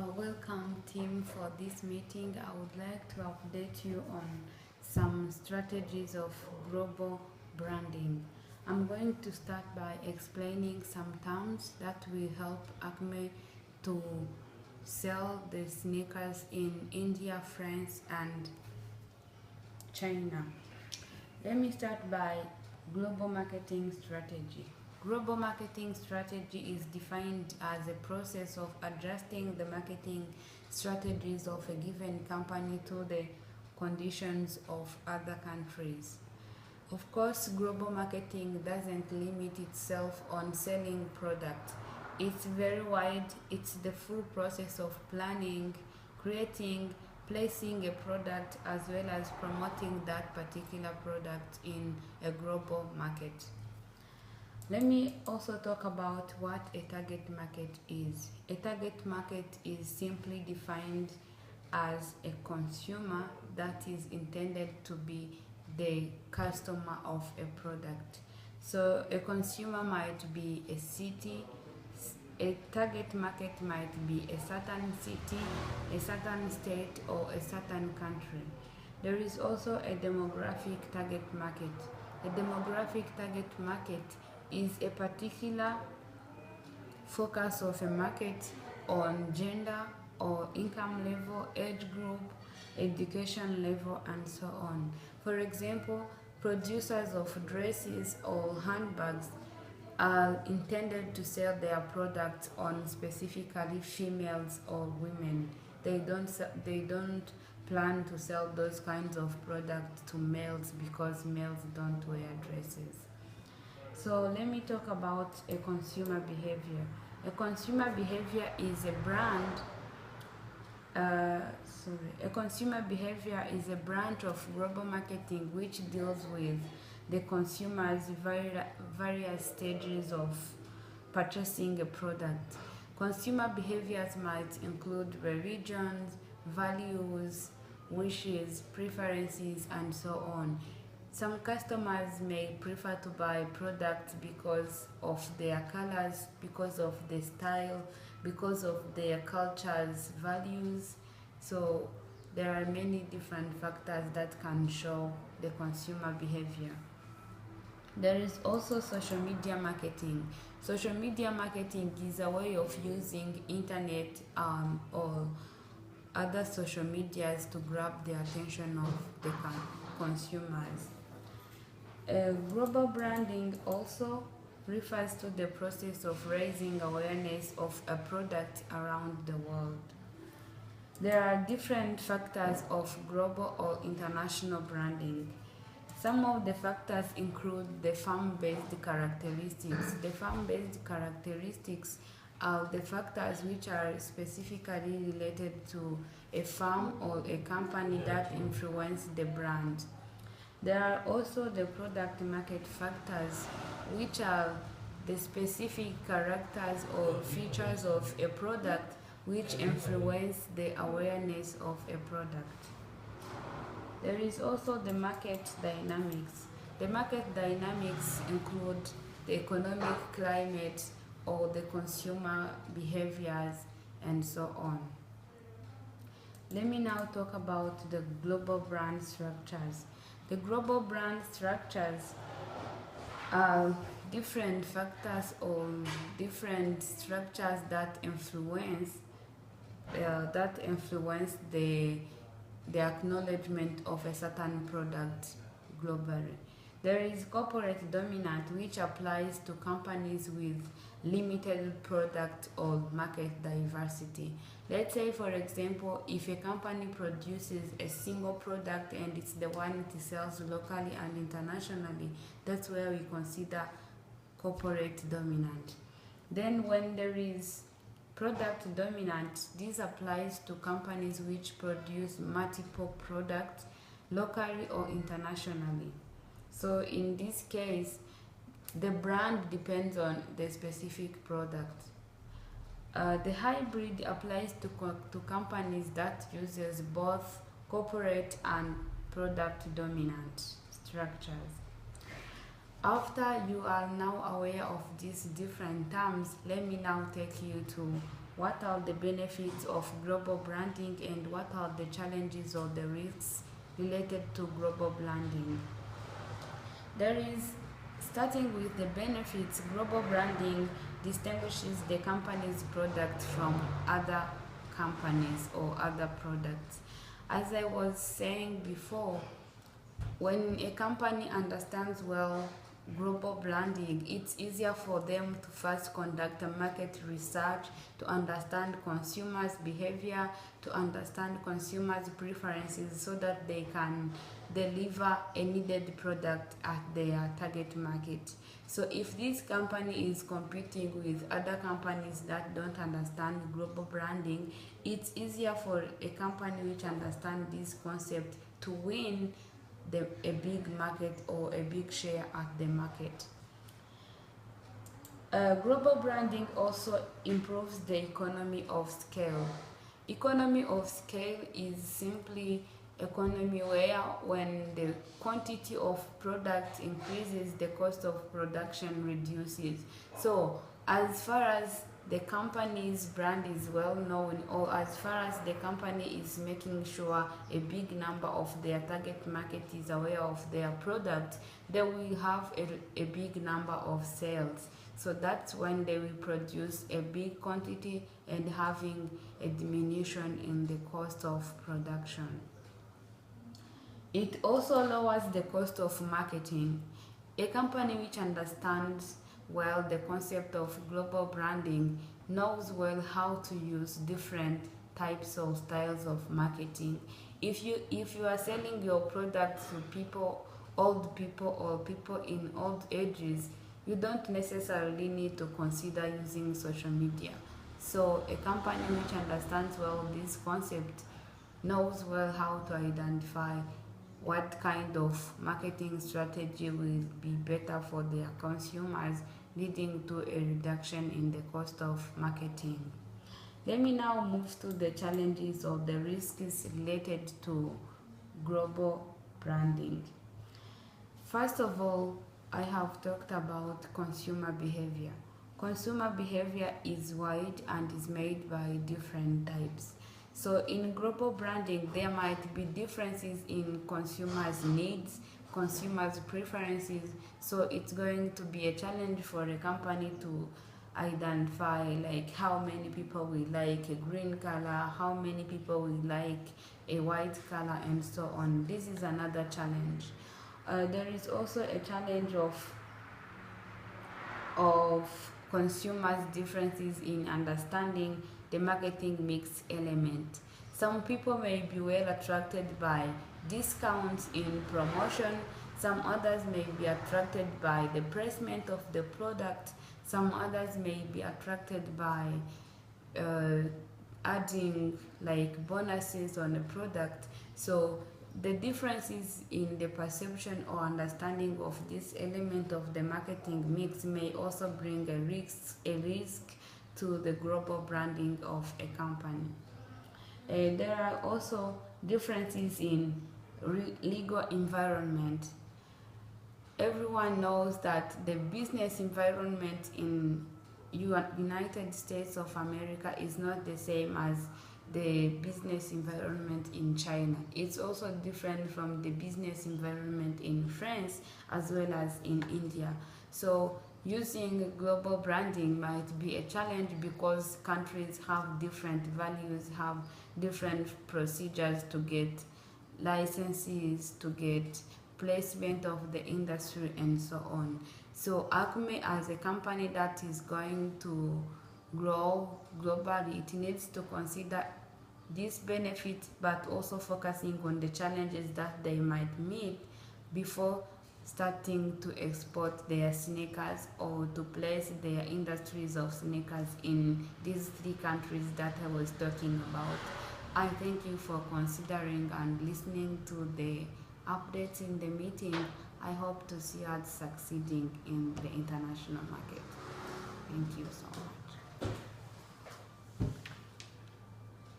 Welcome team for this meeting. I would like to update you on some strategies of global branding. I'm going to start by explaining some terms that will help Acme to sell the sneakers in India, France and China. Let me start by global marketing strategy. Global marketing strategy is defined as a process of adjusting the marketing strategies of a given company to the conditions of other countries. Of course, global marketing doesn't limit itself on selling products. It's very wide. It's the full process of planning, creating, placing a product as well as promoting that particular product in a global market. Let me also talk about what a target market is. A target market is simply defined as a consumer that is intended to be the customer of a product. So a consumer might be a city, a target market might be a certain city, a certain state, or a certain country. There is also a demographic target market. A demographic target market is a particular focus of a market on gender or income level, age group, education level, and so on. For example, producers of dresses or handbags are intended to sell their products on specifically females or women. They don't plan to sell those kinds of products to males because males don't wear dresses. So let me talk about a consumer behavior. A consumer behavior is a brand. A consumer behavior is a branch of global marketing which deals with the consumer's various stages of purchasing a product. Consumer behaviors might include religions, values, wishes, preferences, and so on. Some customers may prefer to buy products because of their colors, because of the style, because of their culture's values. So there are many different factors that can show the consumer behavior. There is also social media marketing. Social media marketing is a way of using internet or other social medias to grab the attention of the consumers. Global branding also refers to the process of raising awareness of a product around the world. There are different factors of global or international branding. Some of the factors include the farm-based characteristics. The farm-based characteristics are the factors which are specifically related to a farm or a company that influence the brand. There are also the product market factors, which are the specific characters or features of a product which influence the awareness of a product. There is also the market dynamics. The market dynamics include the economic climate or the consumer behaviors and so on. Let me now talk about the global brand structures. The global brand structures are different factors or different structures that influence the acknowledgement of a certain product globally. There is corporate dominant, which applies to companies with limited product or market diversity. Let's say, for example, if a company produces a single product and it's the one it sells locally and internationally, that's where we consider corporate dominant. Then when there is product dominant, this applies to companies which produce multiple products locally or internationally. So in this case, the brand depends on the specific product. The hybrid applies to companies that uses both corporate and product dominant structures. After you are now aware of these different terms, let me now take you to what are the benefits of global branding and what are the challenges or the risks related to global branding. There is, starting with the benefits, global branding distinguishes the company's product from other companies or other products. As I was saying before, when a company understands well global branding, it's easier for them to first conduct a market research, to understand consumers' behavior, to understand consumers' preferences so that they can deliver a needed product at their target market. So if this company is competing with other companies that don't understand global branding, it's easier for a company which understands this concept to win a big market or a big share at the market. Global branding also improves the economy of scale. Economy of scale is simply economy where when the quantity of product increases, the cost of production reduces. So as far as the company's brand is well known, or as far as the company is making sure a big number of their target market is aware of their product, they will have a big number of sales. So that's when they will produce a big quantity and having a diminution in the cost of production. It also lowers the cost of marketing. A company which understands well the concept of global branding knows well how to use different types of styles of marketing. If you are selling your product to people, old people or people in old ages, you don't necessarily need to consider using social media. So a company which understands well this concept knows well how to identify what kind of marketing strategy will be better for their consumers, leading to a reduction in the cost of marketing. Let me now move to the challenges or the risks related to global branding. First of all, I have talked about consumer behavior. Consumer behavior is wide and is made by different types. So in global branding, there might be differences in consumers' needs, consumers' preferences. So it's going to be a challenge for a company to identify like how many people will like a green color, how many people will like a white color, and so on. This is another challenge. There is also a challenge of consumers' differences in understanding the marketing mix element. Some people may be well attracted by discounts in promotion, some others may be attracted by the placement of the product, some others may be attracted by adding like bonuses on a product. So the differences in the perception or understanding of this element of the marketing mix may also bring a risk to the global branding of a company. There are also differences in legal environment. Everyone knows that the business environment in United States of America is not the same as the business environment in China. It's also different from the business environment in France as well as in India. So using global branding might be a challenge because countries have different values, have different procedures to get licenses, to get placement of the industry, and so on. So Acme, as a company that is going to grow globally, it needs to consider this benefit, but also focusing on the challenges that they might meet before starting to export their sneakers or to place their industries of sneakers in these three countries that I was talking about. I thank you for considering and listening to the updates in the meeting. I hope to see us succeeding in the international market. Thank you so much.